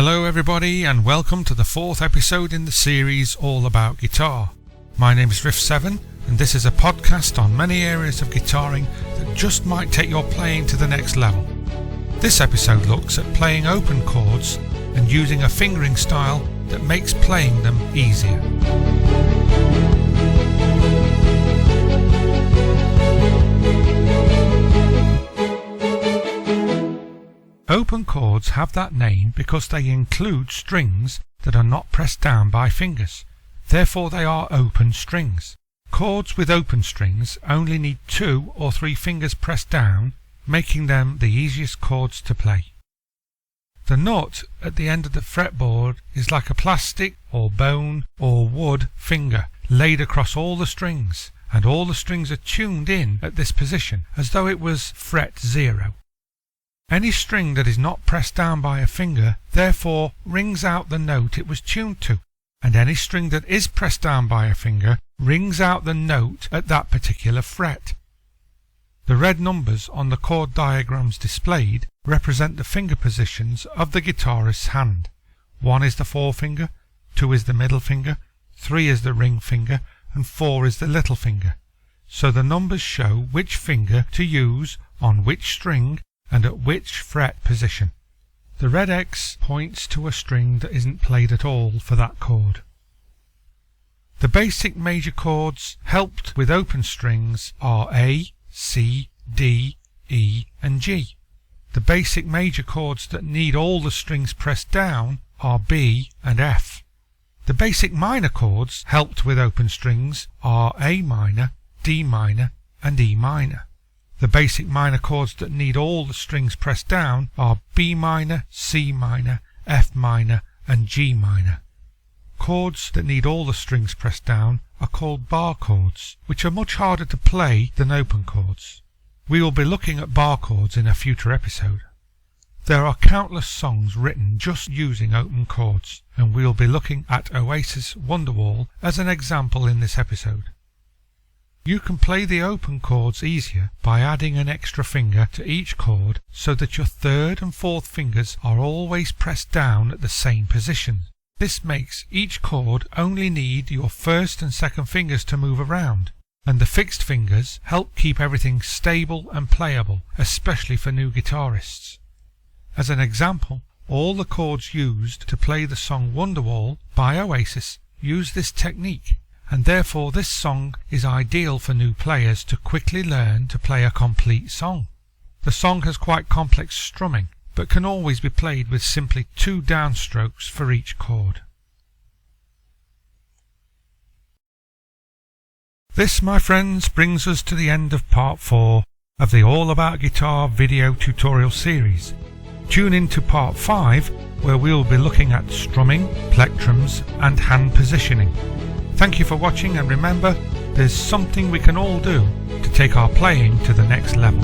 Hello everybody and welcome to the fourth episode in the series all about guitar. My name is Riff7 and this is a podcast on many areas of guitaring that just might take your playing to the next level. This episode looks at playing open chords and using a fingering style that makes playing them easier. Open chords have that name because they include strings that are not pressed down by fingers. Therefore they are open strings. Chords with open strings only need 2 or 3 fingers pressed down, making them the easiest chords to play. The nut at the end of the fretboard is like a plastic or bone or wood finger laid across all the strings, and all the strings are tuned in at this position as though it was fret 0. Any string that is not pressed down by a finger therefore rings out the note it was tuned to, and any string that is pressed down by a finger rings out the note at that particular fret. The red numbers on the chord diagrams displayed represent the finger positions of the guitarist's hand. 1 is the forefinger, 2 is the middle finger, 3 is the ring finger, and 4 is the little finger. So the numbers show which finger to use on which string and at which fret position. The red X points to a string that isn't played at all for that chord. The basic major chords helped with open strings are A, C, D, E and G. The basic major chords that need all the strings pressed down are B and F. The basic minor chords helped with open strings are A minor, D minor and E minor. The basic minor chords that need all the strings pressed down are B minor, C minor, F minor and G minor. Chords that need all the strings pressed down are called bar chords, which are much harder to play than open chords. We will be looking at bar chords in a future episode. There are countless songs written just using open chords, and we will be looking at Oasis' Wonderwall as an example in this episode. You can play the open chords easier by adding an extra finger to each chord so that your third and fourth fingers are always pressed down at the same position. This makes each chord only need your first and second fingers to move around, and the fixed fingers help keep everything stable and playable, especially for new guitarists. As an example, all the chords used to play the song Wonderwall by Oasis use this technique, and therefore this song is ideal for new players to quickly learn to play a complete song. The song has quite complex strumming, but can always be played with simply 2 downstrokes for each chord. This, my friends, brings us to the end of part 4 of the All About Guitar video tutorial series. Tune in to part 5 where we will be looking at strumming, plectrums and hand positioning. Thank you for watching, and remember, there's something we can all do to take our playing to the next level.